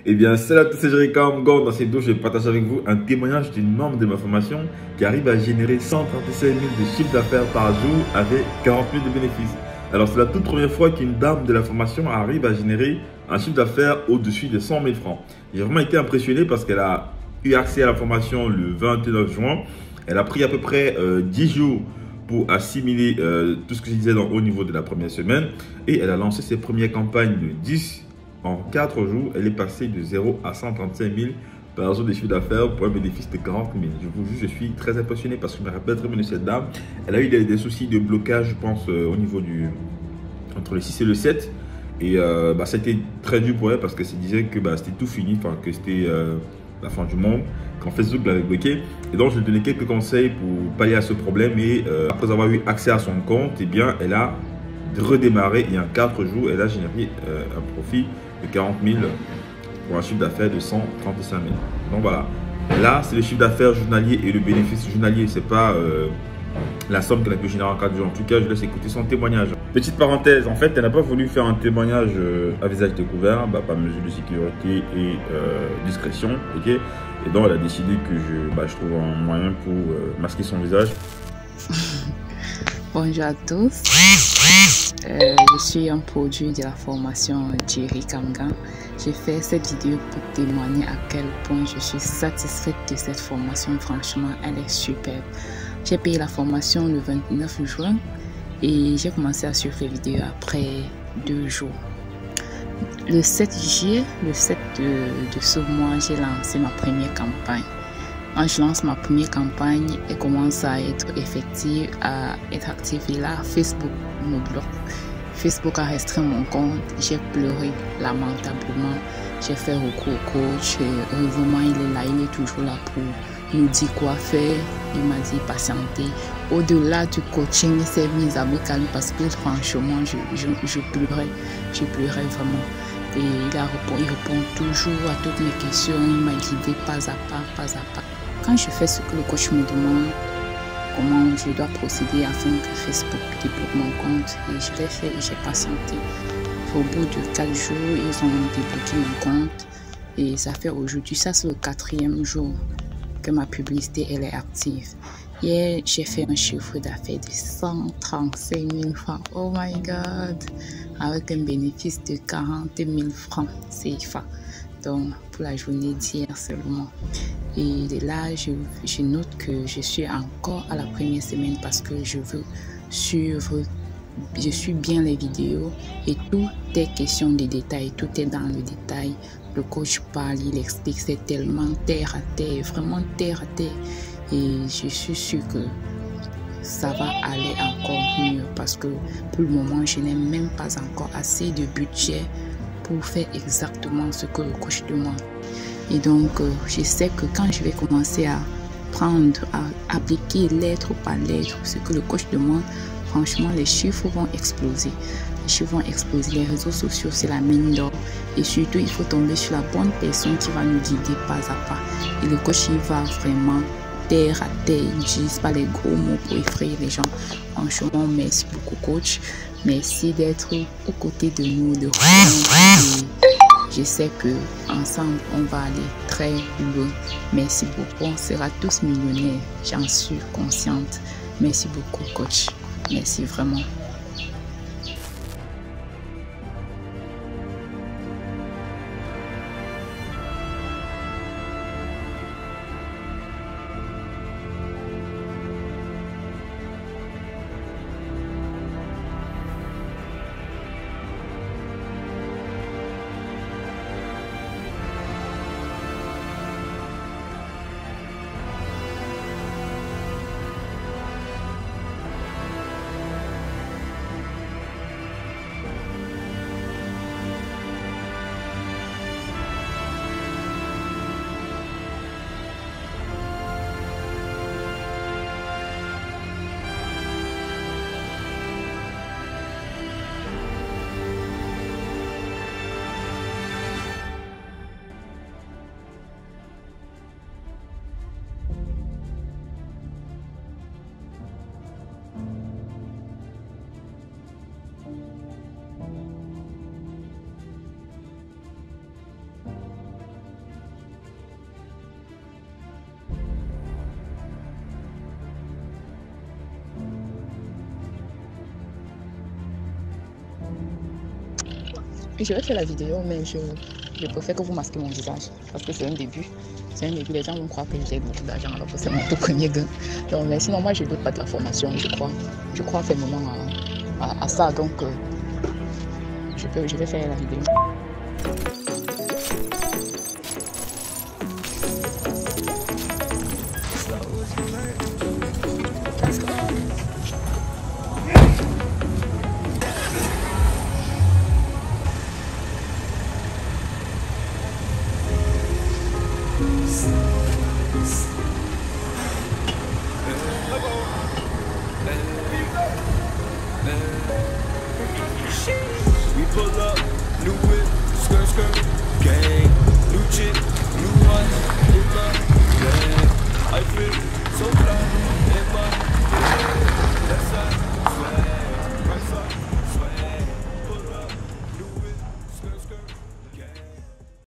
Eh bien, salut à tous, c'est Jerry Kamgor. Dans cette vidéo, je vais partager avec vous un témoignage d'une membre de ma formation qui arrive à générer 137 000 de chiffre d'affaires par jour avec 40 000 de bénéfices. Alors, c'est la toute première fois qu'une dame de la formation arrive à générer un chiffre d'affaires au-dessus de 100 000 francs. J'ai vraiment été impressionné parce qu'elle a eu accès à la formation le 29 juin. Elle a pris à peu près 10 jours pour assimiler tout ce que je disais au niveau de la première semaine. Et elle a lancé ses premières campagnes de 10 en 4 jours. Elle est passée de 0 à 135 000 par jour de chiffre d'affaires pour un bénéfice de 40 000. Je vous jure, je suis très impressionné parce que je me rappelle très bien de cette dame. Elle a eu des soucis de blocage, je pense, au niveau entre le 6 et le 7. Et ça a été très dur pour elle parce que se disait que c'était tout fini, que c'était la fin du monde, quand Facebook l'avait bloqué. Et donc, je lui ai donné quelques conseils pour pallier à ce problème. Et après avoir eu accès à son compte, eh bien, elle a redémarré et en 4 jours, elle a généré un profit de 40 000 pour un chiffre d'affaires de 135 000. Donc voilà, là, c'est le chiffre d'affaires journalier et le bénéfice journalier. C'est pas la somme qu'elle a pu générer en 4 jours. En tout cas, je laisse écouter son témoignage. Petite parenthèse, en fait, elle n'a pas voulu faire un témoignage à visage découvert, par mesure de sécurité et discrétion. Okay, et donc, elle a décidé que je trouve un moyen pour masquer son visage. Bonjour à tous. Je suis un produit de la formation Jerry Kamgor. J'ai fait cette vidéo pour témoigner à quel point je suis satisfaite de cette formation. Franchement, elle est superbe. J'ai payé la formation le 29 juin et j'ai commencé à suivre les vidéos après 2 jours. Le 7 juillet, le 7 de ce mois, j'ai lancé ma première campagne. Quand je lance ma première campagne, elle commence à être effective, à être active. Et là, Facebook me bloque. Facebook a restreint mon compte. J'ai pleuré lamentablement. J'ai fait recours au coach. Heureusement, il est là, il est toujours là pour nous dire quoi faire. Il m'a dit patienter. Au-delà du coaching, il s'est mis à me calmer parce que franchement, je pleurais. Je pleurais vraiment. Et il répond toujours à toutes mes questions. Il m'a guidé pas à pas, pas à pas. Quand je fais ce que le coach me demande, comment je dois procéder afin que Facebook débloque mon compte, et je l'ai fait et j'ai patienté. Au bout de 4 jours, ils ont débloqué mon compte et ça fait aujourd'hui, ça c'est le 4e jour que ma publicité elle est active. Hier, j'ai fait un chiffre d'affaires de 135 000 francs. Oh my God! Avec un bénéfice de 40 000 francs CFA. Donc, pour la journée d'hier seulement. Et là, je note que je suis encore à la première semaine parce que je veux suivre, je suis bien les vidéos et tout est question de détails, tout est dans le détail. Le coach parle, il explique, c'est tellement terre à terre, vraiment terre à terre. Et je suis sûre que ça va aller encore mieux parce que pour le moment, je n'ai même pas encore assez de budget pour faire exactement ce que le coach demande. Et donc, je sais que quand je vais commencer à appliquer lettre par lettre ce que le coach demande, franchement, les chiffres vont exploser. Les chiffres vont exploser. Les réseaux sociaux, c'est la mine d'or. Et surtout, il faut tomber sur la bonne personne qui va nous guider pas à pas. Et le coach, il va vraiment terre à terre. Il n'utilise pas les gros mots pour effrayer les gens. Franchement, merci beaucoup, coach. Merci d'être aux côtés de nous, de reprendre. Je sais que ensemble on va aller très loin. Merci beaucoup. On sera tous millionnaires. J'en suis consciente. Merci beaucoup, coach. Merci vraiment. Je vais faire la vidéo, mais je préfère que vous masquez mon visage parce que c'est un début. C'est un début, les gens vont croire que j'ai beaucoup d'argent alors que c'est mon tout premier gain. Donc, mais sinon, moi, je ne doute pas de la formation, je crois fermement à ça. Donc, je vais faire la vidéo.